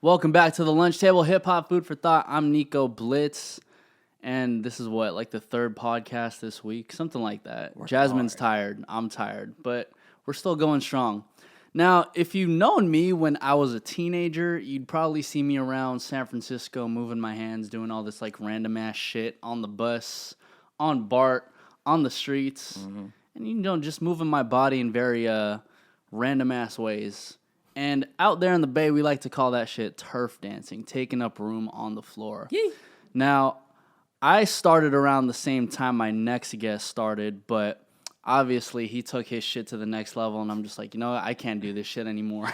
Welcome back to the Lunch Table Hip Hop Food for Thought. I'm Nico Blitz, and this is like the third podcast this week, something like that. Jasmine's tired, I'm tired, but we're still going strong. Now, if you've known me when I was a teenager, you'd probably see me around San Francisco moving my hands, doing all this like random ass shit on the bus, on BART, on the streets, and just moving my body in very random ass ways. And out there in the Bay, we like to call that shit turf dancing, taking up room on the floor. Yee. Now, I started around the same time my next guest started, but obviously he took his shit to the next level, and I'm just like, I can't do this shit anymore.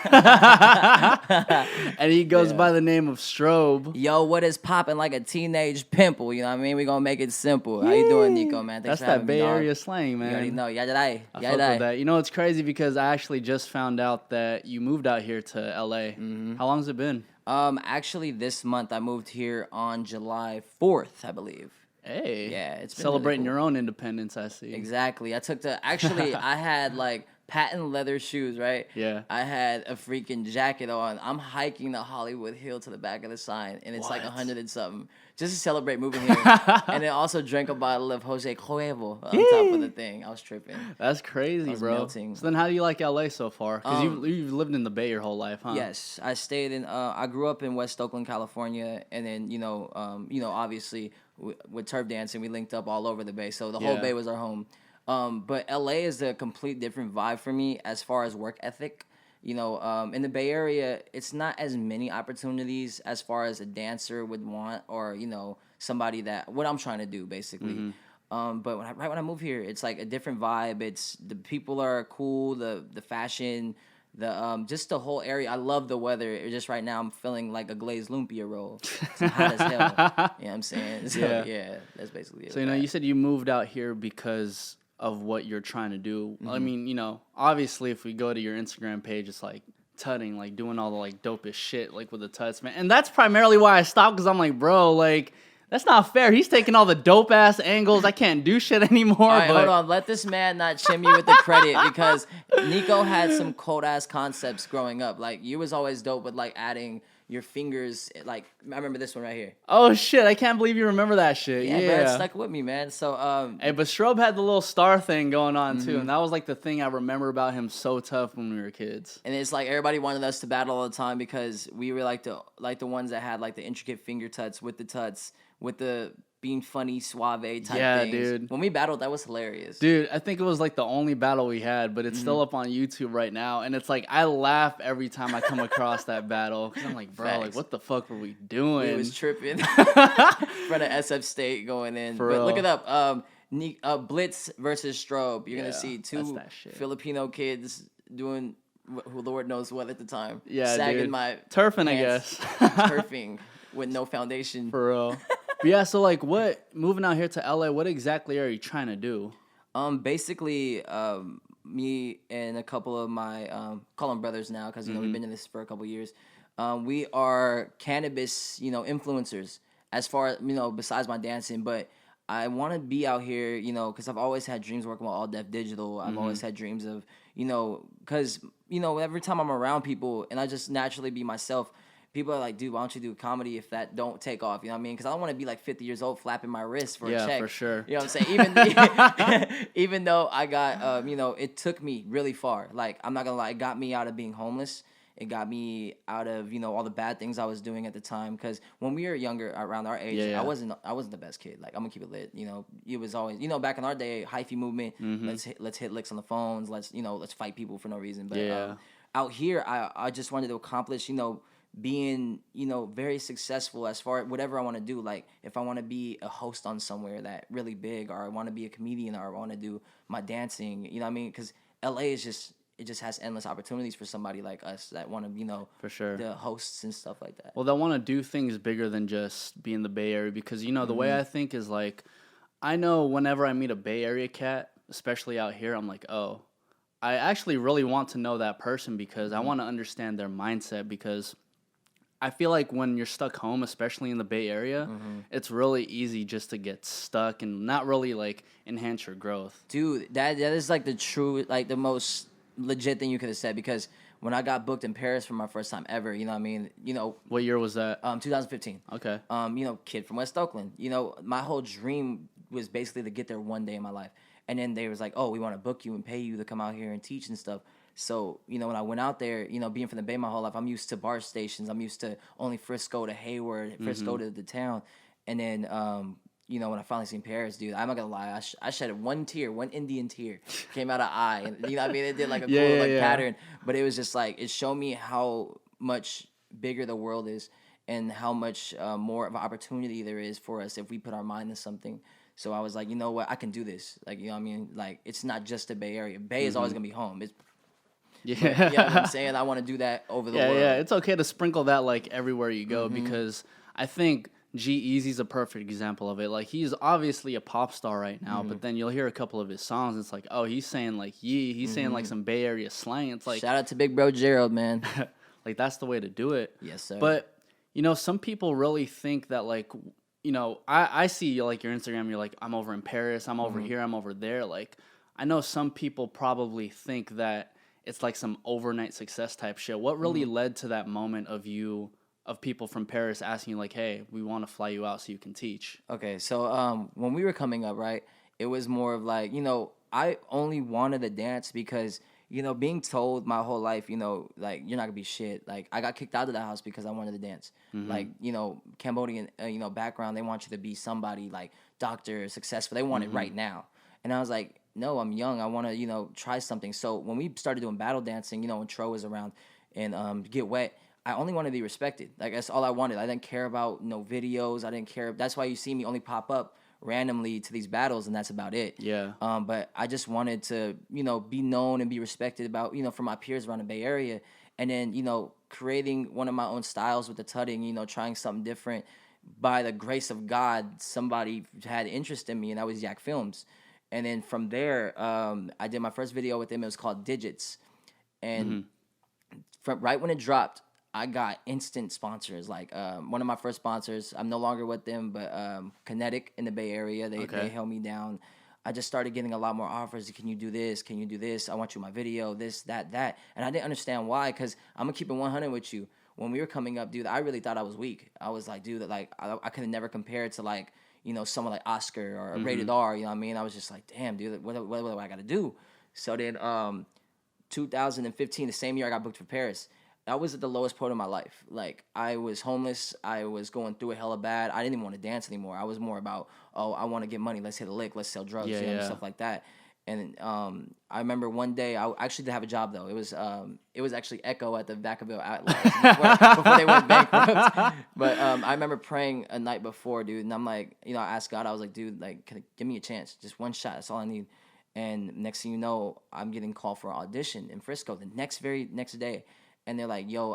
And he goes by the name of Strobe. Yo, what is popping like a teenage pimple? You know what I mean? We're going to make it simple. How you doing, Nico, man? Thanks for having me, That's that Bay Area slang, man. You already know. Yajarai. I fuck with that. It's crazy because I actually just found out that you moved out here to L.A. Mm-hmm. How long has it been? Actually, this month I moved here on July 4th, I believe. Hey, yeah, it's been celebrating really cool. your own independence, I see. Exactly. I had like patent leather shoes, right? Yeah. I had a freaking jacket on. I'm hiking the Hollywood Hill to the back of the sign, and it's like 100 and something, just to celebrate moving here. And then also drank a bottle of Jose Cuervo on top of the thing. I was tripping. That's crazy, bro. Melting. So then how do you like LA so far? Because you've lived in the Bay your whole life, huh? Yes. I stayed in, I grew up in West Oakland, California, and then, obviously with turf dancing, we linked up all over the Bay. So the whole Bay was our home. But LA is a complete different vibe for me as far as work ethic. In the Bay Area, it's not as many opportunities as far as a dancer would want, or somebody what I'm trying to do basically. Mm-hmm. But when I moved here, it's like a different vibe. It's the people are cool, the fashion, just the whole area. I love the weather. Just right now, I'm feeling like a glazed lumpia roll. It's hot as hell. You know what I'm saying? So, yeah, that's basically it. So you said you moved out here because of what you're trying to do. Mm-hmm. I mean, obviously if we go to your Instagram page, it's like tutting, like doing all the like dopest shit like with the tuts, man. And that's primarily why I stopped, because I'm like, bro, like that's not fair. He's taking all the dope ass angles. I can't do shit anymore. All right, hold on. Let this man not chim you with the credit, because Nico had some cold ass concepts growing up. Like you was always dope with like adding your fingers. Like I remember this one right here. Oh shit! I can't believe you remember that shit. Yeah, bro, it stuck with me, man. So hey, but Strobe had the little star thing going on too, and that was like the thing I remember about him so tough when we were kids. And it's like everybody wanted us to battle all the time because we were like the ones that had like the intricate finger tuts with the being funny, suave type things. Yeah, dude. When we battled, that was hilarious. Dude, I think it was like the only battle we had, but it's still up on YouTube right now. And it's like, I laugh every time I come across that battle. Because I'm like, bro, like, what the fuck were we doing? We was tripping. In front of SF State going in. For but real. Look it up. Blitz versus Strobe. You're going to see two Filipino kids doing who Lord knows what at the time. Yeah, sagging dude. my turfing, pants, I guess. Turfing with no foundation. For real. But yeah, so like moving out here to LA, what exactly are you trying to do? Basically, me and a couple of my call them brothers now, because we've been in this for a couple of years. We are cannabis, influencers as far as besides my dancing. But I want to be out here, because I've always had dreams working with All Def Digital. I've always had dreams of, because every time I'm around people and I just naturally be myself, people are like, dude, why don't you do comedy if that don't take off? You know what I mean? Because I don't want to be like 50 years old flapping my wrist for a check. Yeah, for sure. You know what I'm saying? Even though I got, it took me really far. Like, I'm not going to lie, it got me out of being homeless. It got me out of, all the bad things I was doing at the time. Because when we were younger, around our age, I wasn't the best kid. Like, I'm going to keep it lit. It was always, back in our day, hyphy movement, let's hit licks on the phones. Let's fight people for no reason. But out here, I just wanted to accomplish, being, very successful as far as whatever I want to do. Like, if I want to be a host on somewhere that really big, or I want to be a comedian, or I want to do my dancing, you know what I mean? Because LA is it just has endless opportunities for somebody like us that want to, for sure, the hosts and stuff like that. Well, they want to do things bigger than just be in the Bay Area, because, the way I think is like, I know whenever I meet a Bay Area cat, especially out here, I'm like, oh, I actually really want to know that person, because I want to understand their mindset, because I feel like when you're stuck home, especially in the Bay Area, it's really easy just to get stuck and not really like enhance your growth. Dude, that is like the true, like the most legit thing you could have said, because when I got booked in Paris for my first time ever, you know what I mean? You know, What year was that? 2015. Okay. You know, kid from West Oakland. You know, my whole dream was basically to get there one day in my life. And then they was like, oh, we want to book you and pay you to come out here and teach and stuff. So, you know, when I went out there, you know, being from the Bay my whole life, I'm used to bar stations. I'm used to only Frisco to Hayward, Frisco to the town. And then, you know, when I finally seen Paris, dude, I'm not going to lie. I shed one tear, one Indian tear came out of eye. And, you know what I mean? It did like a cool pattern. But it was just like, it showed me how much bigger the world is and how much more of an opportunity there is for us if we put our mind to something. So I was like, you know what? I can do this. Like, you know what I mean? Like, it's not just the Bay Area. Bay is always going to be home. Yeah. But, you know what I'm saying? I want to do that over the world. Yeah, it's okay to sprinkle that like everywhere you go because I think G-Eazy's a perfect example of it. Like he's obviously a pop star right now, but then you'll hear a couple of his songs. It's like, oh, he's saying like yee, he's saying like some Bay Area slang. It's like shout out to Big Bro Gerald, man. like that's the way to do it. Yes, sir. But you know, some people really think that like, you know, I see like your Instagram. You're like, I'm over in Paris. I'm over here. I'm over there. Like I know some people probably think that it's like some overnight success type shit. What really led to that moment of people from Paris asking you like, hey, we want to fly you out so you can teach? Okay, so when we were coming up, right, it was more of like, you know, I only wanted to dance because, you know, being told my whole life, you know, like, you're not going to be shit. Like, I got kicked out of the house because I wanted to dance. Like, you know, Cambodian, you know, background, they want you to be somebody like doctor, successful. They want it right now. And I was like, no, I'm young. I want to, you know, try something. So when we started doing battle dancing, you know, when Tro was around and Get Wet, I only wanted to be respected. Like, that's all I wanted. I didn't care about no videos. I didn't care. That's why you see me only pop up randomly to these battles, and that's about it. Yeah. But I just wanted to, you know, be known and be respected about, you know, from my peers around the Bay Area. And then, you know, creating one of my own styles with the tutting, you know, trying something different. By the grace of God, somebody had interest in me, and that was Yak Films. And then from there, I did my first video with him. It was called Digits. And from right when it dropped, I got instant sponsors. Like one of my first sponsors, I'm no longer with them, but Kinetic in the Bay Area, they held me down. I just started getting a lot more offers. Can you do this? Can you do this? I want you in my video, this, that. And I didn't understand why, because I'm going to keep it 100 with you. When we were coming up, dude, I really thought I was weak. I was like, dude, like I could have never compared to like, you know, someone like Oscar or Rated R, you know what I mean? I was just like, damn, dude, what do I got to do? So then 2015, the same year I got booked for Paris, I was at the lowest point of my life. Like, I was homeless. I was going through it hella bad. I didn't even want to dance anymore. I was more about, oh, I want to get money. Let's hit a lick. Let's sell drugs, stuff like that. And I remember one day, I actually did have a job, though. It was actually Echo at the Vacaville Outlet before they went bankrupt. But I remember praying a night before, dude, and I'm like, you know, I asked God, I was like, dude, like, give me a chance. Just one shot. That's all I need. And next thing you know, I'm getting called for an audition in Frisco the very next day. And they're like, yo,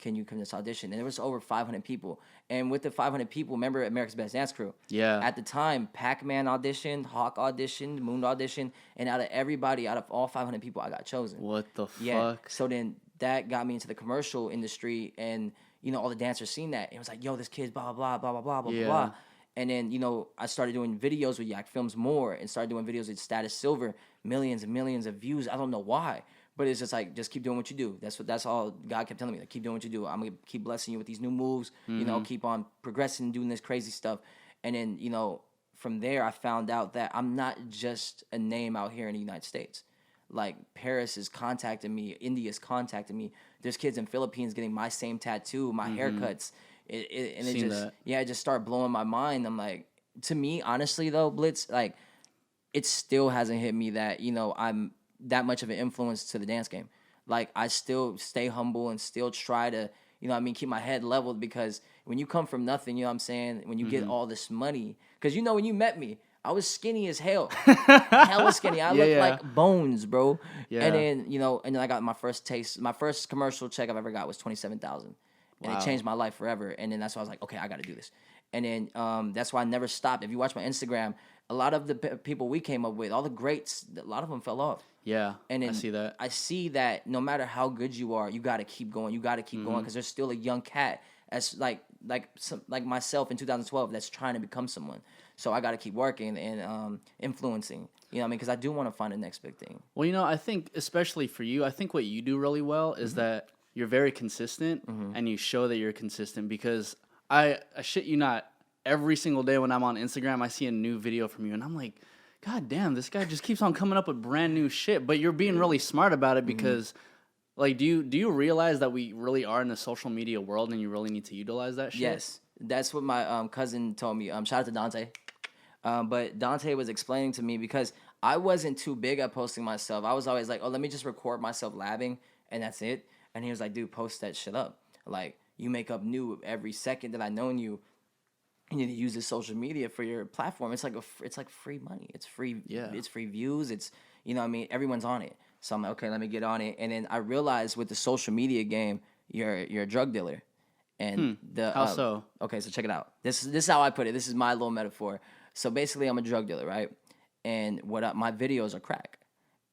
can you come to this audition? And there was over 500 people. And with the 500 people, remember America's Best Dance Crew? Yeah. At the time, Pac-Man auditioned, Hawk auditioned, Moon auditioned. And out of all 500 people, I got chosen. What the fuck? Yeah. So then that got me into the commercial industry. And, you know, all the dancers seen that. It was like, yo, this kid's blah, blah, blah, blah, blah, blah, blah. And then, you know, I started doing videos with Yak Films more and started doing videos with Status Silver, millions and millions of views. I don't know why. But it's just like, just keep doing what you do. That's all God kept telling me. Like, keep doing what you do. I'm going to keep blessing you with these new moves. You know, keep on progressing and doing this crazy stuff. And then, you know, from there, I found out that I'm not just a name out here in the United States. Like, Paris is contacting me. India's contacting me. There's kids in Philippines getting my same tattoo, my haircuts. It just started blowing my mind. I'm like, to me, honestly, though, Blitz, like, it still hasn't hit me that, you know, I'm that much of an influence to the dance game. Like, I still stay humble and still try to, you know what I mean, keep my head leveled, because when you come from nothing, you know what I'm saying, when you get all this money, because, you know, when you met me, I was skinny as hell. Hella skinny. I looked like bones, bro. Yeah. And then, you know, I got my first taste. My first commercial check I've ever got was $27,000. And it changed my life forever. And then that's why I was like, okay, I got to do this. And then that's why I never stopped. If you watch my Instagram, a lot of the people we came up with, all the greats, a lot of them fell off. Yeah, and then I see that. I see that no matter how good you are, you got to keep going. You got to keep going, because there's still a young cat as like myself in 2012 that's trying to become someone. So I got to keep working and influencing. You know what I mean? Because I do want to find the next big thing. Well, you know, I think especially for you, I think what you do really well is that you're very consistent and you show that you're consistent because I shit you not, every single day when I'm on Instagram, I see a new video from you and I'm like, God damn, this guy just keeps on coming up with brand new shit. But you're being really smart about it because, like, do you realize that we really are in the social media world and you really need to utilize that shit? Yes, that's what my cousin told me. Shout out to Dante. But Dante was explaining to me because I wasn't too big at posting myself. I was always like, oh, let me just record myself labbing, and that's it. And he was like, dude, post that shit up. Like, you make up new every second that I known you. You need to use this social media for your platform. It's like free money. It's free. Yeah. It's free views. It's, you know what I mean? Everyone's on it. So I'm like, okay, let me get on it. And then I realized with the social media game, you're a drug dealer. And How so? Okay, so check it out. This is how I put it. This is my little metaphor. So basically, I'm a drug dealer, right? And my videos are crack.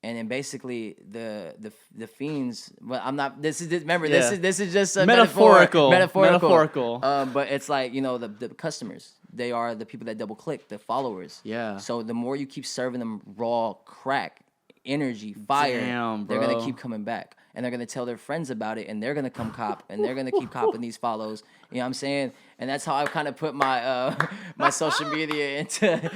And then basically the fiends. But I'm not. This is just a metaphorical. But it's like, you know, the customers. They are the people that double click, the followers. Yeah. So the more you keep serving them raw crack, energy, fire, they're gonna keep coming back. And they're going to tell their friends about it, and they're going to come cop, and they're going to keep copping these follows. You know what I'm saying? And that's how I kind of put my my social media into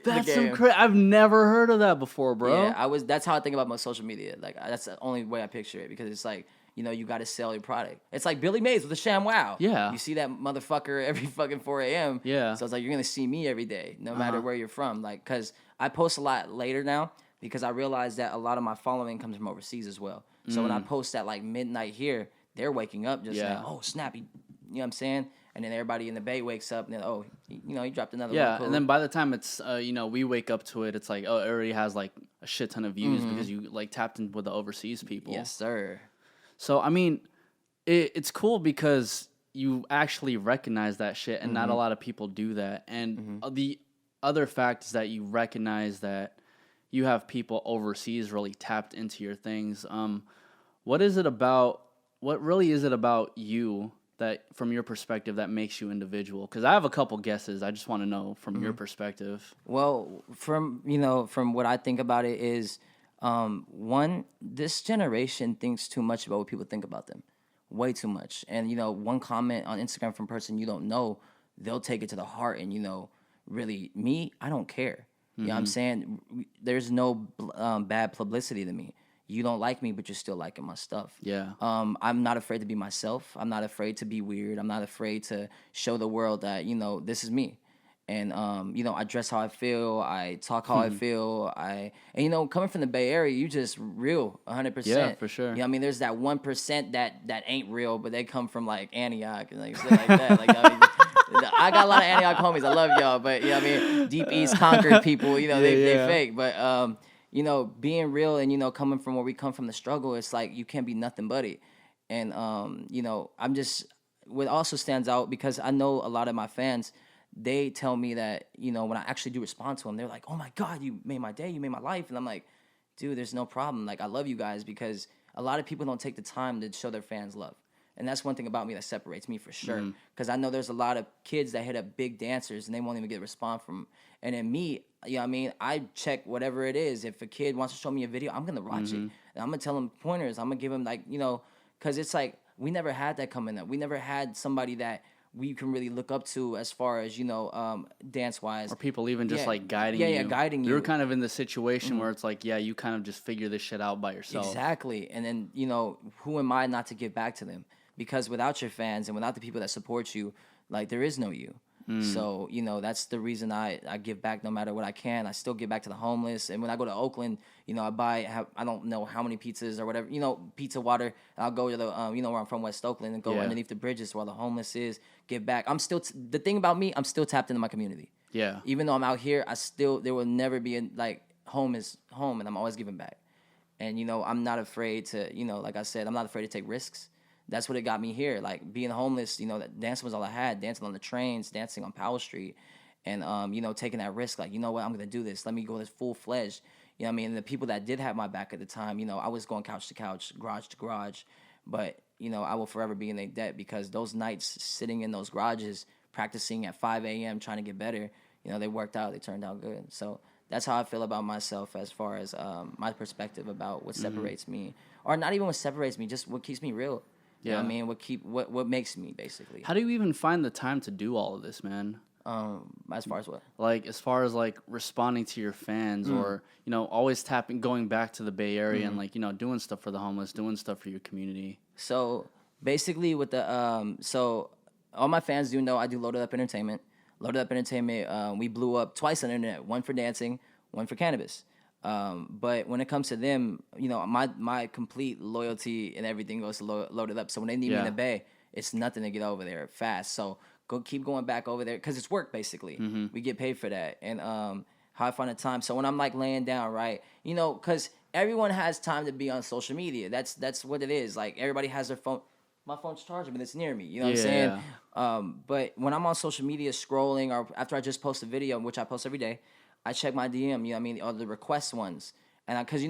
That's the some game. crazy. I've never heard of that before, bro. Yeah, that's how I think about my social media. Like, that's the only way I picture it, because it's like, you know, you got to sell your product. It's like Billy Mays with the ShamWow. Yeah. You see that motherfucker every fucking 4 a.m. Yeah. So it's like, you're going to see me every day, no matter where you're from. Like, because I post a lot later now, because I realize that a lot of my following comes from overseas as well. So when I post at like midnight here, they're waking up just saying, oh, snappy. You know what I'm saying? And then everybody in the Bay wakes up and then, oh, you know, he dropped another one. Yeah, Cool. and then by the time it's, you know, we wake up to it, it's like, oh, it already has like a shit ton of views because you like tapped in with the overseas people. Yes, sir. So, I mean, it's cool because you actually recognize that shit and not a lot of people do that. And the other fact is that you recognize that you have people overseas really tapped into your things. What really is it about you that, from your perspective, that makes you individual? Because I have a couple guesses. I just want to know from your perspective. Well, from what I think about it is, one, this generation thinks too much about what people think about them. Way too much. And, you know, one comment on Instagram from a person you don't know, they'll take it to the heart. And, you know, really, me, I don't care. You know what I'm saying? There's no bad publicity to me. You don't like me, but you're still liking my stuff. Yeah. I'm not afraid to be myself. I'm not afraid to be weird. I'm not afraid to show the world that, you know, this is me. And, you know, I dress how I feel. I talk how I feel. And, you know, coming from the Bay Area, you just real 100%. Yeah, for sure. You know what I mean? There's that 1% that ain't real, but they come from, like, Antioch and, like, shit like that. Like, I mean, I got a lot of Antioch homies. I love y'all, but, you know what I mean? Deep East Concord people, you know, they fake. But, you know, being real and, you know, coming from where we come from, the struggle, it's like you can't be nothing but it. And, you know, what also stands out, because I know a lot of my fans, they tell me that, you know, when I actually do respond to them, they're like, oh my God, you made my day, you made my life. And I'm like, dude, there's no problem. Like, I love you guys, because a lot of people don't take the time to show their fans love. And that's one thing about me that separates me for sure. Because I know there's a lot of kids that hit up big dancers and they won't even get a response from them. And then me, you know what I mean? I check whatever it is. If a kid wants to show me a video, I'm going to watch it. And I'm going to tell him pointers. I'm going to give him, like, you know, because it's like, we never had that coming up. We never had somebody that we can really look up to as far as, you know, dance-wise. Or people even just like guiding you. Yeah, guiding you. You're kind of in the situation where it's like, yeah, you kind of just figure this shit out by yourself. Exactly. And then, you know, who am I not to give back to them? Because without your fans and without the people that support you, like, there is no you. So, you know, that's the reason I give back no matter what I can. I still give back to the homeless. And when I go to Oakland, you know, I don't know how many pizzas or whatever, you know, pizza water. And I'll go to the, you know, where I'm from, West Oakland, and go underneath the bridges where the homeless is, give back. I'm still, the thing about me, I'm still tapped into my community. Yeah. Even though I'm out here, there will never be, like, home is home, and I'm always giving back. And, you know, I'm not afraid to, you know, like I said, I'm not afraid to take risks. That's what it got me here. Like, being homeless, you know, dancing was all I had. Dancing on the trains, dancing on Powell Street, and, you know, taking that risk. Like, you know what, I'm going to do this. Let me go this full-fledged. You know what I mean? And the people that did have my back at the time, you know, I was going couch to couch, garage to garage. But I will forever be in their debt, because those nights sitting in those garages practicing at 5 a.m. trying to get better, they worked out, they turned out good. So that's how I feel about myself, as far as my perspective about what separates me, or not even what separates me, just what keeps me real. You know what I mean? What makes me, basically. How do you even find the time to do all of this, man? As far as what? Like, as far as like responding to your fans, or always going back to the Bay Area and like doing stuff for the homeless, doing stuff for your community. So basically, with the so all my fans do know I do Loaded Up Entertainment. Loaded Up Entertainment, we blew up twice on the internet, one for dancing, one for cannabis. But when it comes to them, my complete loyalty and everything goes to Loaded Up. So when they need me in the Bay, it's nothing to get over there fast. So keep going back over there, because it's work, basically. We get paid for that. And how I find the time. So when I'm like laying down, right, because everyone has time to be on social media. That's what it is. Like, everybody has their phone. My phone's charging, but it's near me. You know what I'm saying? But when I'm on social media scrolling, or after I just post a video, which I post every day, I check my DM, or the request ones. And because,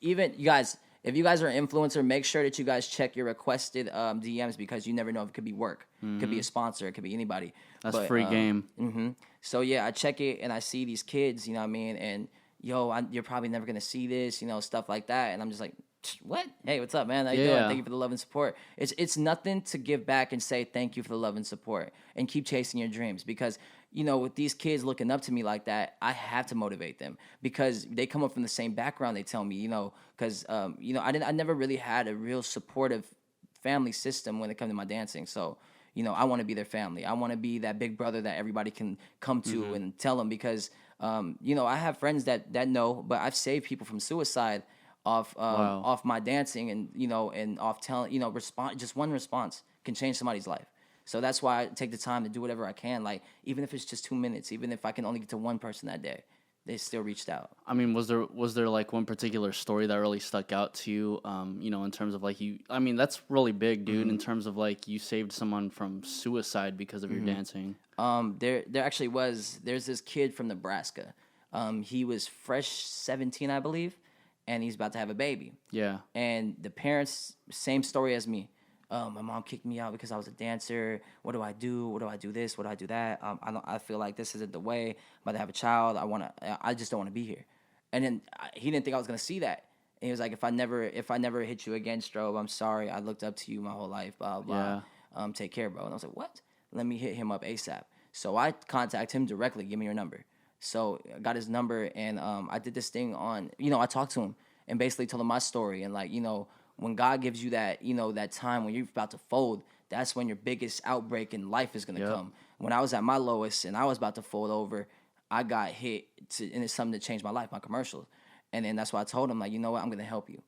even you guys, if you guys are an influencer, make sure that you guys check your requested DMs, because you never know if it could be work. It could be a sponsor. It could be anybody. That's free game. So, yeah, I check it, and I see these kids, you know what I mean? And, you're probably never going to see this, stuff like that. And I'm just like, what? Hey, what's up, man? How you doing? Thank you for the love and support. It's nothing to give back and say thank you for the love and support, and keep chasing your dreams, because with these kids looking up to me like that, I have to motivate them, because they come up from the same background. They tell me, because I never really had a real supportive family system when it comes to my dancing. So I want to be their family. I want to be that big brother that everybody can come to and tell them, because I have friends that know, but I've saved people from suicide off my dancing, and off telling, just one response can change somebody's life. So that's why I take the time to do whatever I can. Like, even if it's just 2 minutes, even if I can only get to one person that day, they still reached out. I mean, was there like one particular story that really stuck out to you? In terms of like that's really big, dude. In terms of like you saved someone from suicide because of your dancing. There actually was. There's this kid from Nebraska. He was fresh 17, I believe. And he's about to have a baby. Yeah. And the parents, same story as me. My mom kicked me out because I was a dancer. What do I do? What do I do this? What do I do that? I feel like this isn't the way. I'm about to have a child. I just don't want to be here. And then he didn't think I was gonna see that. And he was like, if I never hit you again, Strobe, I'm sorry. I looked up to you my whole life. Blah blah. Yeah. Take care, bro. And I was like, what? Let me hit him up ASAP. So I contact him directly. Give me your number. So I got his number, and I did this thing on, I talked to him and basically told him my story. And like, when God gives you that, that time when you're about to fold, that's when your biggest outbreak in life is going to come. When I was at my lowest and I was about to fold over, I got hit, and it's something that changed my life, my commercials. And then that's why I told him, like, you know what, I'm going to help you.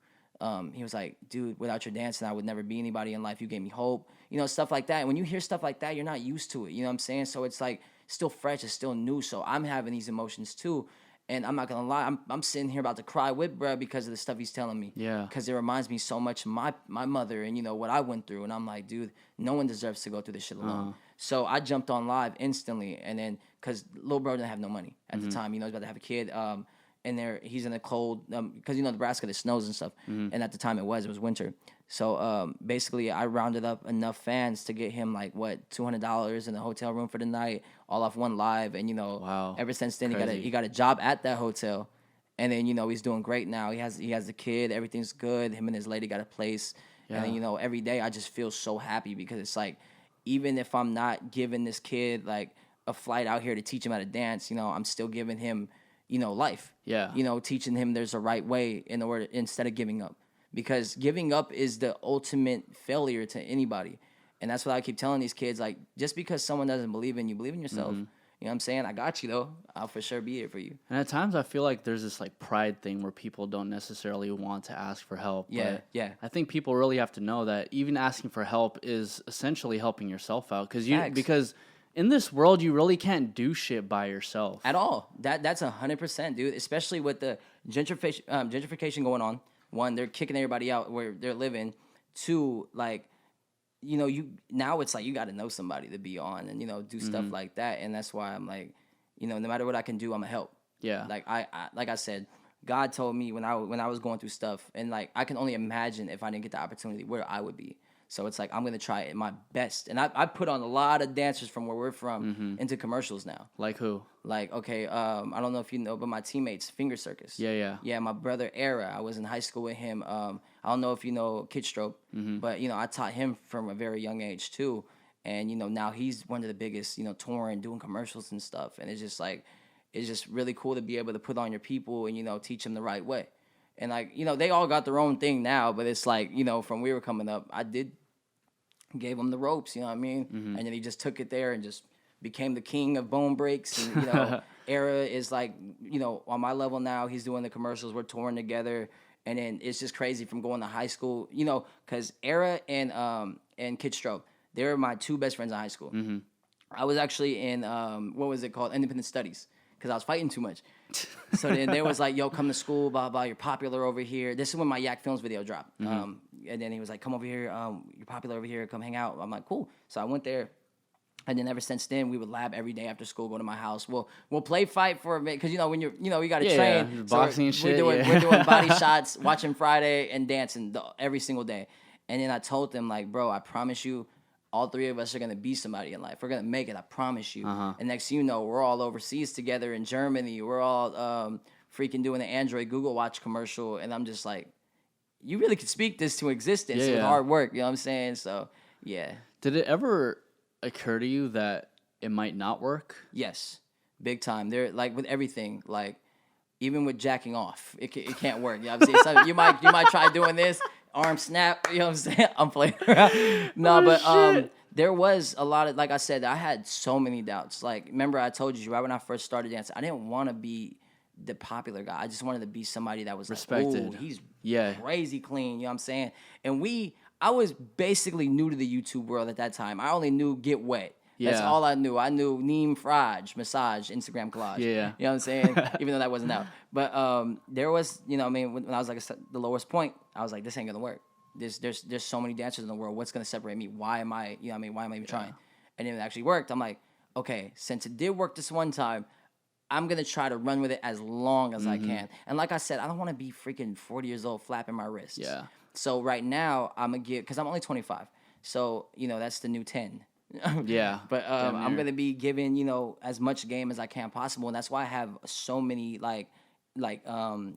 He was like, dude, without your dancing, I would never be anybody in life. You gave me hope, stuff like that. And when you hear stuff like that, you're not used to it. You know what I'm saying? So it's like still fresh, it's still new. So I'm having these emotions too. And I'm not gonna lie, I'm sitting here about to cry with bruh because of the stuff he's telling me. Yeah. Because it reminds me so much of my mother and what I went through. And I'm like, dude, no one deserves to go through this shit alone. So I jumped on live instantly, and then because little bro didn't have no money at the time. He's about to have a kid. And he's in the cold because Nebraska, it snows and stuff. And at the time it was winter. So basically, I rounded up enough fans to get him like $200 in a hotel room for the night, all off one live. And wow. Ever since then, he got a job at that hotel, and then he's doing great now. He has a kid, everything's good. Him and his lady got a place, and then every day I just feel so happy because it's like, even if I'm not giving this kid like a flight out here to teach him how to dance, I'm still giving him life. Yeah. Teaching him there's a right way instead of giving up. Because giving up is the ultimate failure to anybody. And that's what I keep telling these kids, like, just because someone doesn't believe in you, believe in yourself. You know what I'm saying? I got you, though. I'll for sure be here for you. And at times I feel like there's this, like, pride thing where people don't necessarily want to ask for help. Yeah, but yeah. I think people really have to know that even asking for help is essentially helping yourself out. Because in this world, you really can't do shit by yourself. At all. That's 100%, dude. Especially with the gentrification going on. One, they're kicking everybody out where they're living. Two, like, now it's like you got to know somebody to be on and, do stuff like that. And that's why I'm like, no matter what I can do, I'm going to help. Yeah. Like I said, God told me when I was going through stuff, and like, I can only imagine if I didn't get the opportunity where I would be. So it's like I'm gonna try my best, and I put on a lot of dancers from where we're from into commercials now. Like who? Like okay, I don't know if you know, but my teammates Finger Circus. Yeah. My brother Era. I was in high school with him. I don't know if you know Kid Strobe, but I taught him from a very young age too, and now he's one of the biggest touring, doing commercials and stuff, and it's just like it's just really cool to be able to put on your people and teach them the right way. And like they all got their own thing now, but it's like from we were coming up, I gave him the ropes, you know what I mean? And then he just took it there and just became the king of bone breaks. And, Era is like, on my level now, he's doing the commercials. We're touring together. And then it's just crazy from going to high school, because Era and Kid Strobe, they're my two best friends in high school. I was actually in, what was it called? Independent Studies, because I was fighting too much. So then they was like, yo, come to school, blah, blah, you're popular over here. This is when my Yak Films video dropped. And then he was like, come over here, you're popular over here, come hang out. I'm like, cool. So I went there. And then ever since then, we would lab every day after school, go to my house. We'll play fight for a minute, because when you got to train. Yeah, boxing and shit. We're doing body shots, watching Friday, and dancing every single day. And then I told them, like, bro, I promise you, all three of us are going to be somebody in life. We're going to make it, I promise you. And next thing you know, we're all overseas together in Germany. We're all freaking doing the Android Google Watch commercial. And I'm just like, you really could speak this to existence with hard work. You know what I'm saying? So, yeah. Did it ever occur to you that it might not work? Yes, big time. They're like with everything, like even with jacking off, it can't work. You know what I'm saying? So you might try doing this, arm snap. You know what I'm saying? I'm playing around. No, but there was a lot of, like I said, I had so many doubts. Like, remember I told you right when I first started dancing, I didn't want to be the popular guy. I just wanted to be somebody that was respected. Like, oh, he's crazy clean. You know what I'm saying? And I was basically new to the YouTube world at that time. I only knew Get Wet. That's all I knew. I knew Neem Frage, Massage, Instagram Collage. Yeah. You know what I'm saying? Even though that wasn't out. But there was, when I was like the lowest point, I was like, this ain't going to work. There's so many dancers in the world. What's going to separate me? Why am I even trying? And then it actually worked. I'm like, okay, since it did work this one time, I'm going to try to run with it as long as I can. And like I said, I don't want to be freaking 40 years old flapping my wrists. Yeah. So right now, I'm going to give, because I'm only 25. So, that's the new 10. Yeah. But I'm going to be giving, as much game as I can possible. And that's why I have so many, like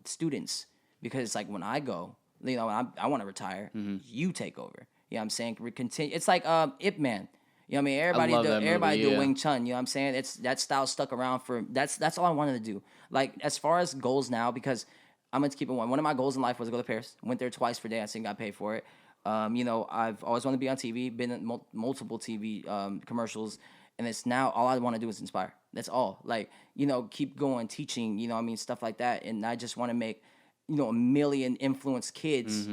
students. Because it's like when I go, I want to retire, you take over. You know what I'm saying? Continue. It's like Ip Man. You know what I mean? Everybody do Wing Chun. You know what I'm saying? That style stuck around for that's all I wanted to do. Like as far as goals now, because I'm gonna keep it one. One of my goals in life was to go to Paris. Went there twice for dancing, got paid for it. I've always wanted to be on TV, been in multiple TV commercials, and it's now all I want to do is inspire. That's all. Like keep going, teaching. Stuff like that. And I just want to make a million influenced kids,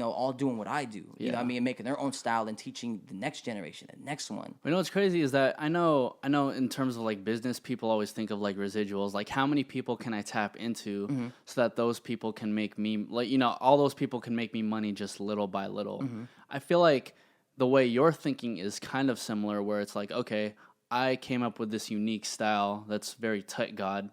all doing what I do, you know what I mean, and making their own style and teaching the next generation, the next one. What's crazy is that I know in terms of like business, people always think of like residuals, like how many people can I tap into so that those people can make me, like, all those people can make me money just little by little. I feel like the way you're thinking is kind of similar, where it's like, okay, I came up with this unique style that's very tight God.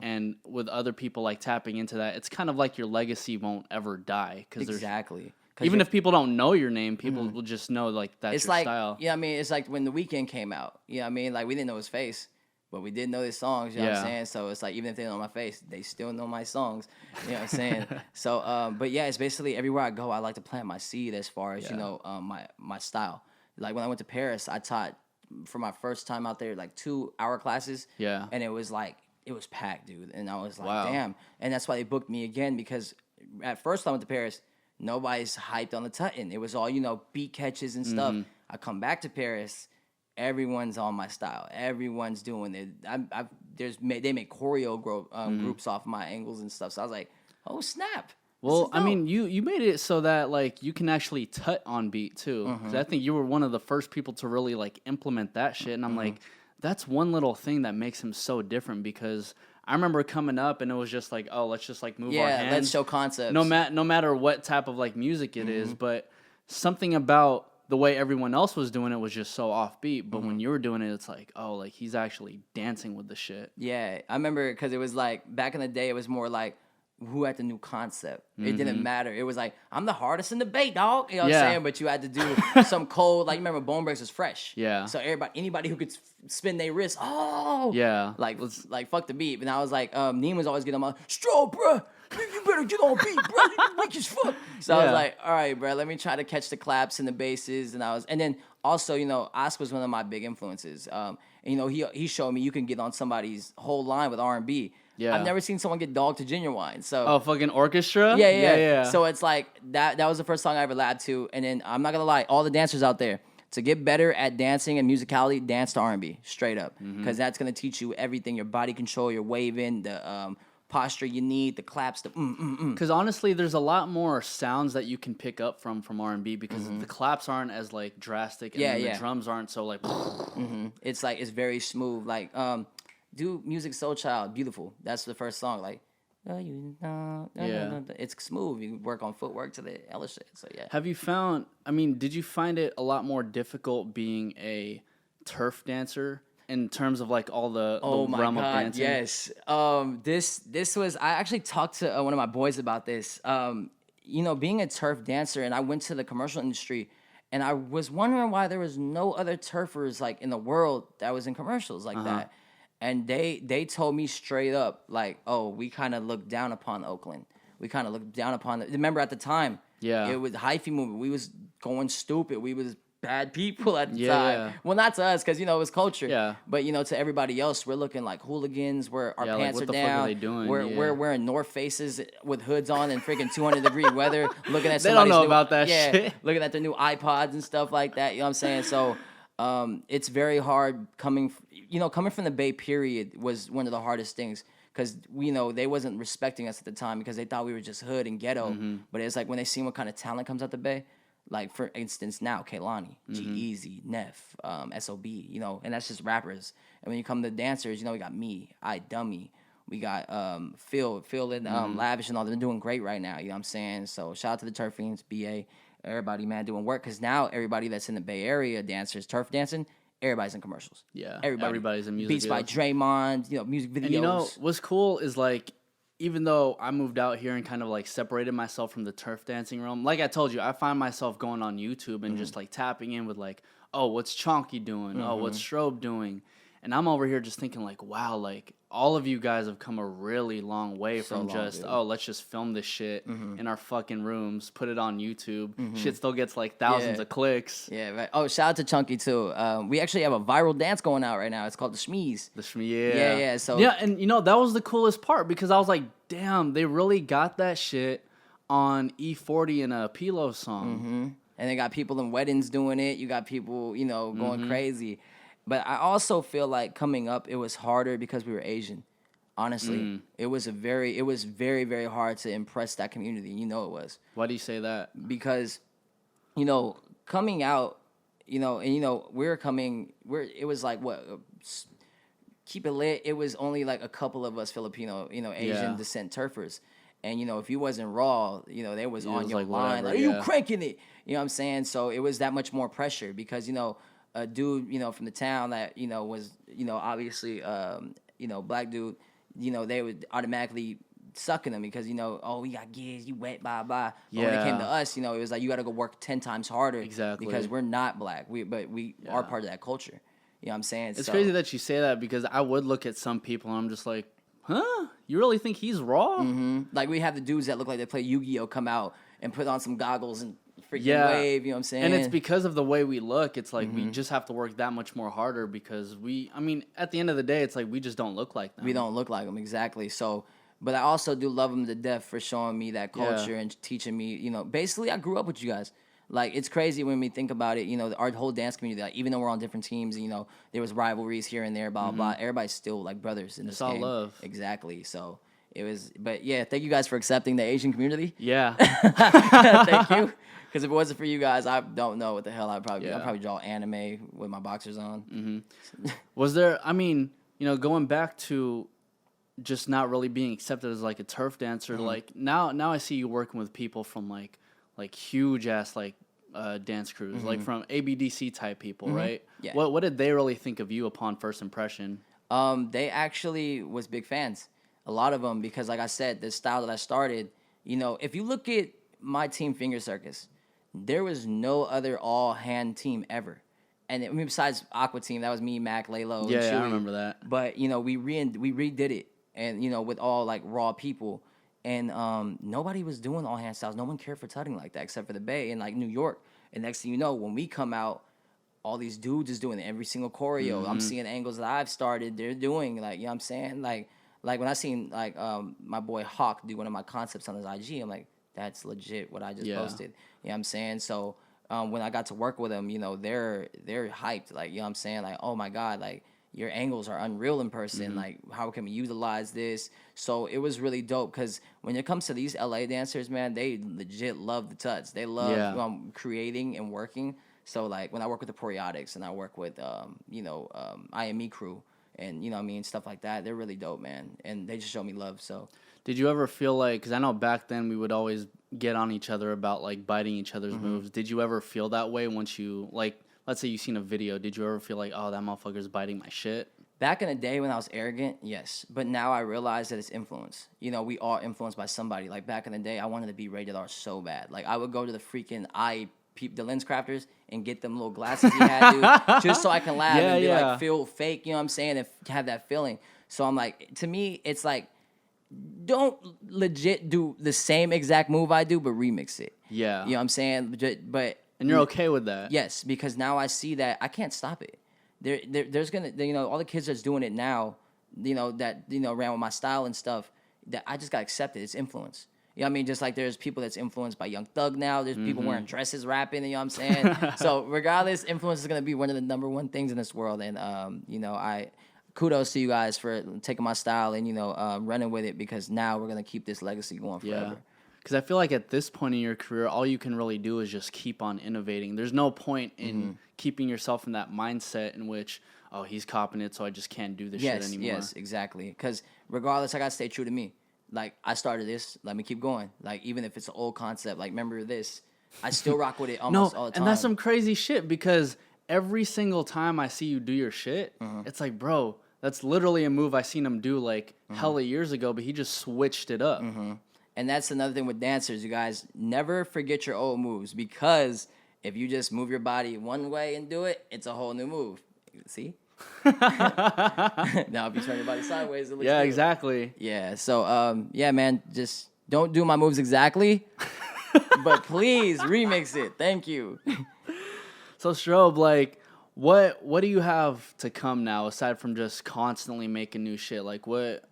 And with other people like tapping into that, it's kind of like your legacy won't ever die. Exactly. Even if people don't know your name, people will just know like that's your style. Yeah, it's like when The Weeknd came out. You know what I mean? Like we didn't know his face, but we did know his songs. You know what I'm saying? So it's like even if they don't know my face, they still know my songs. You know what I'm saying? So, but yeah, it's basically everywhere I go, I like to plant my seed as far as my style. Like when I went to Paris, I taught for my first time out there like 2-hour classes. Yeah, and it was like. It was packed, dude. And I was like, damn. And that's why they booked me again, because at first I went to Paris, nobody's hyped on the Tutting. It was all, beat catches and stuff. I come back to Paris, everyone's on my style. Everyone's doing it. They make choreo groups off my angles and stuff. So I was like, oh, snap. Well, I mean, you made it so that like you can actually tut on beat too. 'Cause I think you were one of the first people to really like implement that shit. And I'm like, that's one little thing that makes him so different, because I remember coming up and it was just like, oh, let's just like move our hands. Yeah, let's show concepts. No matter what type of like music it is, but something about the way everyone else was doing it was just so offbeat. But when you were doing it, it's like, oh, like he's actually dancing with the shit. Yeah, I remember because it was like back in the day, it was more like who had the new concept. It didn't matter. It was like, I'm the hardest in the bait, dog. You know what I'm saying? But you had to do some code. Like, you remember Bone Breaks was fresh. Yeah. So anybody who could spin their wrist, like fuck the beat. And I was like, Neem was always getting on my, Strobe, bro, you better get on beat, bro. You weak as fuck. So I was like, all right, bro, let me try to catch the claps and the basses. And then also, Oscar was one of my big influences. And, he showed me you can get on somebody's whole line with R&B. Yeah. I've never seen someone get dogged to Genuine. So fucking orchestra? Yeah. So it's like that was the first song I ever lapped to. And then I'm not gonna lie, all the dancers out there, to get better at dancing and musicality, dance to R&B, straight up. Because that's gonna teach you everything, your body control, your waving, the posture you need, the claps, the Because honestly, there's a lot more sounds that you can pick up from R&B because the claps aren't as like drastic and the drums aren't so like It's like it's very smooth. Like do Music Soul Child, beautiful. That's the first song. Like it's smooth. You work on footwork to the other shit. So yeah. Have you found, did you find it a lot more difficult being a turf dancer in terms of like all the realm of dancing? Yes. This was, I actually talked to one of my boys about this. Being a turf dancer, and I went to the commercial industry, and I was wondering why there was no other turfers like in the world that was in commercials like that. And they told me straight up, like, oh, we kind of looked down upon Oakland. We kind of looked down upon remember at the time, it was hyphy movement. We was going stupid. We was bad people at the time. Yeah. Well, not to us, because, it was culture. Yeah. But, to everybody else, we're looking like hooligans. Our pants like, are what down. Fuck are they doing? We're wearing North Faces with hoods on and freaking 200-degree weather, looking at they don't know new, about that shit. Looking at their new iPods and stuff like that. You know what I'm saying? So it's very hard coming from the Bay, period, was one of the hardest things. Because, they wasn't respecting us at the time because they thought we were just hood and ghetto. But it's like when they see what kind of talent comes out the Bay, like, for instance, now, Kehlani, G-Eazy, Neff, S.O.B., and that's just rappers. And when you come to dancers, we got me, Dummy. We got Phil and Lavish and all. They're doing great right now, you know what I'm saying? So shout out to the Turf Fiends, BA, everybody, man, doing work. Because now everybody that's in the Bay Area dancers, turf dancing, everybody's in commercials. Yeah, everybody's in music Beats videos. By Draymond, music videos. And what's cool is like, even though I moved out here and kind of like separated myself from the turf dancing realm, like I told you, I find myself going on YouTube and just like tapping in with like, oh, what's Chonky doing? Oh, what's Strobe doing? And I'm over here just thinking like, wow, like all of you guys have come a really long way from let's just film this shit in our fucking rooms, put it on YouTube. Shit still gets like thousands of clicks. Yeah, right. Oh, shout out to Chunky too. We actually have a viral dance going out right now. It's called the Shmees. Yeah. So and that was the coolest part because I was like, damn, they really got that shit on E40 in a Pilo song. And they got people in weddings doing it. You got people, going crazy. But I also feel like coming up, it was harder because we were Asian. Honestly, it was very, very hard to impress that community. It was. Why do you say that? Because, coming out, it was like keep it lit. It was only like a couple of us Filipino, Asian descent turfers. And, if you wasn't raw, they was on your line. Like, are you cranking it? You know what I'm saying? So it was that much more pressure because, a dude, from the town that, was, obviously, black dude, they would automatically sucking them because, oh, we got gigs, you wet, blah, blah. But when it came to us, it was like you got to go work 10 times harder. Exactly. Because we're not black, but we are part of that culture. You know what I'm saying? It's crazy that you say that because I would look at some people and I'm just like, huh? You really think he's raw? Like we have the dudes that look like they play Yu-Gi-Oh! Come out and put on some goggles and freaking wave, you know what I'm saying? And it's because of the way we look. It's like we just have to work that much more harder because at the end of the day, it's like we just don't look like them. We don't look like them, exactly. So, but I also do love them to death for showing me that culture and teaching me, basically I grew up with you guys. Like, it's crazy when we think about it, our whole dance community, like, even though we're on different teams, there was rivalries here and there, blah, blah, everybody's still, like, brothers in this game. It's all love. Exactly. So, it was, but yeah, thank you guys for accepting the Asian community. Yeah. Thank you. Because if it wasn't for you guys, I don't know what the hell I'd probably do. I'd probably draw anime with my boxers on. Was there, going back to just not really being accepted as, like, a turf dancer, like, now I see you working with people from, like huge ass like dance crews, like from ABDC type people, right? Yeah. What did they really think of you upon first impression? They actually was big fans. A lot of them, because like I said, the style that I started, if you look at my team Finger Circus, there was no other all-hand team ever. And besides Aqua Team, that was me, Mac, Lalo, and Chewy. Yeah, I remember that. But, we redid it, and, with all, like, raw people. And nobody was doing all-hand styles. No one cared for tutting like that except for the Bay and, like, New York. And next thing you know, when we come out, all these dudes is doing every single choreo. I'm seeing angles that I've started, they're doing, like, you know what I'm saying? Like when I seen, like, my boy Hawk do one of my concepts on his IG, I'm like, that's legit what I just posted. You know what I'm saying? So when I got to work with them, they're hyped. Like, you know what I'm saying? Like, oh my God, like your angles are unreal in person. Like, how can we utilize this? So it was really dope because when it comes to these LA dancers, man, they legit love the tuts. They love creating and working. So like when I work with the Poriotics and I work with IME crew and stuff like that, they're really dope, man. And they just show me love. So did you ever feel like, because I know back then we would always get on each other about like biting each other's moves. Did you ever feel that way once you, like, let's say you seen a video, did you ever feel like, oh, that motherfucker's biting my shit? Back in the day when I was arrogant, yes. But now I realize that it's influence. We all influenced by somebody. Like back in the day, I wanted to be rated R so bad. Like I would go to the freaking the lens crafters and get them little glasses he had, dude, just so I can laugh and be like, feel fake, you know what I'm saying, and have that feeling. So I'm like, to me, it's like, don't legit do the same exact move I do, but remix it. Yeah. You know what I'm saying? But and you're okay with that? Yes, because now I see that I can't stop it. There's gonna, all the kids that's doing it now, that ran with my style and stuff, that I just got accepted. It's influence. You know what I mean? Just like there's people that's influenced by Young Thug now. There's people wearing dresses rapping, you know what I'm saying? So regardless, influence is going to be one of the number one things in this world. And, I kudos to you guys for taking my style and, running with it, because now we're going to keep this legacy going forever. Yeah. Because I feel like at this point in your career, all you can really do is just keep on innovating. There's no point in keeping yourself in that mindset in which, oh, he's copying it, so I just can't do this shit anymore. Yes, exactly. Because regardless, I got to stay true to me. Like, I started this, let me keep going. Like, even if it's an old concept, like, remember this, I still rock with it almost all the time. And that's some crazy shit, because every single time I see you do your shit, it's like, bro, that's literally a move I seen him do, like, hella years ago, but he just switched it up. And that's another thing with dancers, you guys. Never forget your old moves, because if you just move your body one way and do it, it's a whole new move. See? Now if you turn your body sideways, it looks good. Exactly. Yeah, so man, just don't do my moves exactly, but please remix it. Thank you. So Strobe, like, what do you have to come now aside from just constantly making new shit? Like, what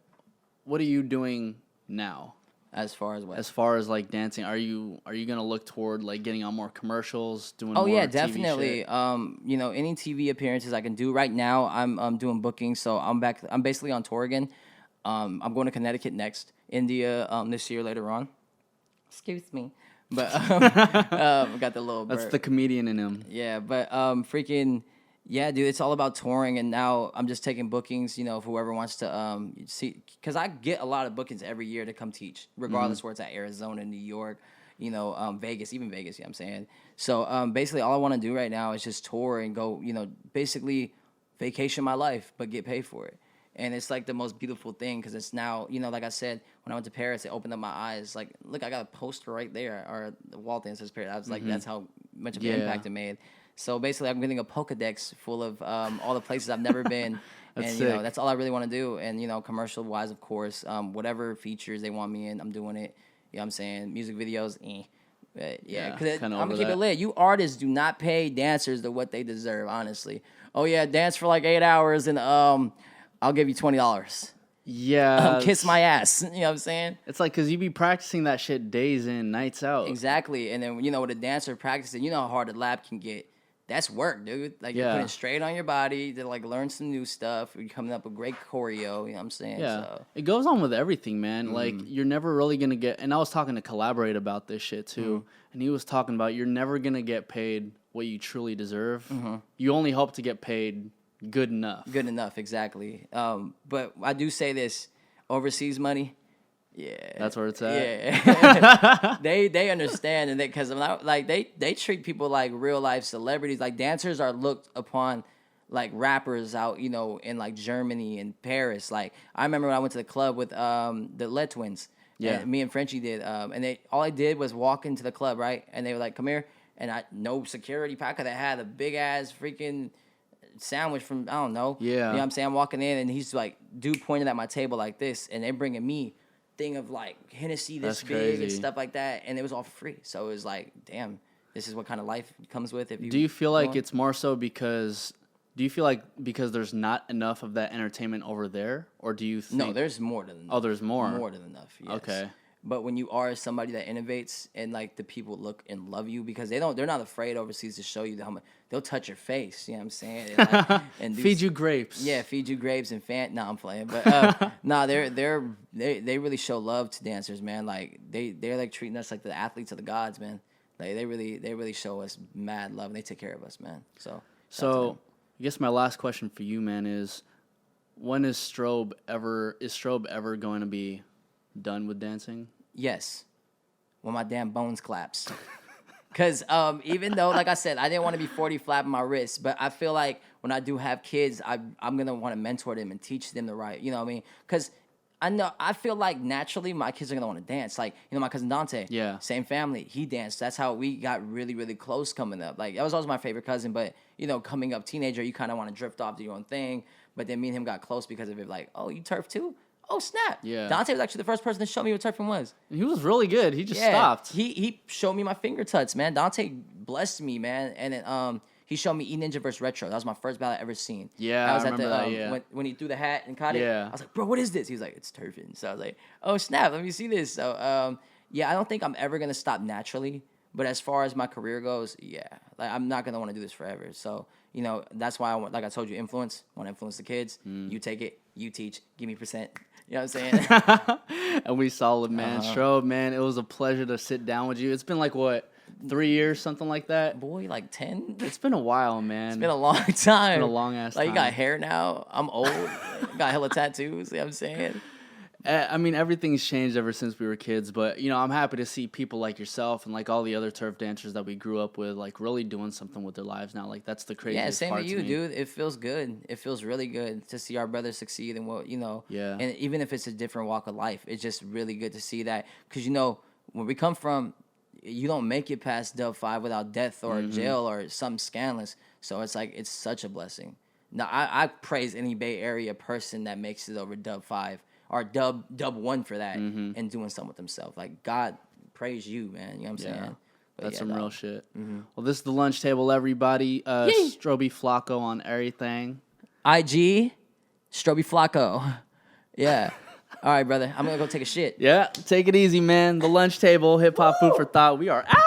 are you doing now? As far as what? As far as like dancing, are you gonna look toward like getting on more commercials, doing? Oh more yeah, TV definitely. shit? Any TV appearances I can do. Right now, I'm doing bookings, so I'm back. I'm basically on tour again. I'm going to Connecticut next, India this year later on. Excuse me, but got the little. That's burp. the comedian in him. Yeah, but freaking. Yeah, dude, it's all about touring, and now I'm just taking bookings, for whoever wants to see, because I get a lot of bookings every year to come teach, regardless where it's at, Arizona, New York, Vegas, even Vegas, you know what I'm saying? So basically all I want to do right now is just tour and go, basically vacation my life, but get paid for it. And it's like the most beautiful thing, because it's now, like I said, when I went to Paris, it opened up my eyes. Like, look, I got a poster right there, or the wall dance says Paris. I was like, that's how much of an impact it made. So basically, I'm getting a Pokedex full of all the places I've never been, and that's all I really want to do. And commercial wise, of course, whatever features they want me in, I'm doing it. You know what I'm saying? Music videos, But yeah, because I'm gonna keep it lit. You artists do not pay dancers the what they deserve, honestly. Oh yeah, dance for like 8 hours, and I'll give you $20. Yeah, kiss my ass. You know what I'm saying? It's like, because you be practicing that shit days in, nights out. Exactly, and then with a dancer practicing, you know how hard the lap can get. That's work, dude. Like, you're putting straight on your body to, like, learn some new stuff. You're coming up with great choreo, you know what I'm saying? Yeah. So. It goes on with everything, man. Like, you're never really going to get... And I was talking to Collaborate about this shit, too. And he was talking about you're never going to get paid what you truly deserve. You only hope to get paid good enough. Good enough, exactly. But I do say this. Overseas money... Yeah, that's where it's at. Yeah, they understand, and because they treat people like real life celebrities. Like, dancers are looked upon like rappers out, you know, in like Germany and Paris. Like I remember when I went to the club with the Le Twins. Yeah, and me and Frenchie did, and all I did was walk into the club, right? And they were like, "Come here," and no security packer that had a big ass freaking sandwich from I don't know. Yeah, you know what I'm saying? I'm walking in, and he's like, dude pointed at my table like this, and they're bringing me thing of like Hennessy this big and stuff like that, and it was all free. So it was like, damn, this is what kind of life comes with. If you do you feel like it's more so because? Do you feel like because there's not enough of that entertainment over there, or do you think... No, there's more than enough. Oh, there's more? More than enough, yes. Okay. But when you are somebody that innovates and, like, the people look and love you because they're not afraid overseas to show you how much... They'll touch your face, you know what I'm saying? And, like, and feed you grapes. Yeah, feed you grapes and Nah, I'm playing. But, they really show love to dancers, man. Like, they're, like, treating us like the athletes of the gods, man. Like, they really show us mad love, and they take care of us, man. So... I guess my last question for you, man, is when is Strobe ever going to be done with dancing? Yes. When my damn bones collapse. Because even though, like I said, I didn't want to be 40 flapping my wrists, but I feel like when I do have kids, I'm going to want to mentor them and teach them the right, you know what I mean? Because I feel like naturally my kids are going to want to dance. Like, you know, my cousin Dante, same family, he danced. That's how we got really, really close coming up. Like, that was always my favorite cousin, but, you know, coming up teenager, you kind of want to drift off to your own thing. But then me and him got close because of it. Like, oh, you turf too? Oh, snap. Yeah. Dante was actually the first person to show me what turfing was. He was really good. He just stopped. He showed me my finger tuts, man. Dante blessed me, man. And then he showed me E-Ninja versus Retro. That was my first battle I ever seen. Yeah, I was remember that, when he threw the hat and caught it. Yeah. I was like, bro, what is this? He was like, it's turfing. So I was like, oh, snap, let me see this. So, I don't think I'm ever going to stop naturally. But as far as my career goes, yeah. Like, I'm not going to want to do this forever. So, you know, that's why like I told you, I want to influence the kids. You take it, you teach, give me percent. You know what I'm saying? And we solid, man. Strobe, man, it was a pleasure to sit down with you. It's been like, what, 3 years, something like that? Boy, like 10? It's been a while, man. It's been a long time. It's been a long-ass time. Like, you got hair now. I'm old. Got hella tattoos. You know what I'm saying? I mean, everything's changed ever since we were kids, but, you know, I'm happy to see people like yourself and, like, all the other turf dancers that we grew up with, like, really doing something with their lives now. Like, that's the craziest part to me. Yeah, same with you, dude. It feels good. It feels really good to see our brothers succeed and what, you know. Yeah. And even if it's a different walk of life, it's just really good to see that. Because, you know, where we come from, you don't make it past Dub 5 without death or jail or something scandalous. So it's like, it's such a blessing. Now, I praise any Bay Area person that makes it over Dub 5. Or dub 1 for that and doing something with themselves. Like, God praise you, man. You know what I'm saying? But that's some real shit. Well, this is the lunch table, everybody. Strobe Flacco on Errythang. IG, Strobe Flacco. Yeah. All right, brother. I'm going to go take a shit. Yeah. Take it easy, man. The lunch table, hip hop food for thought. We are out.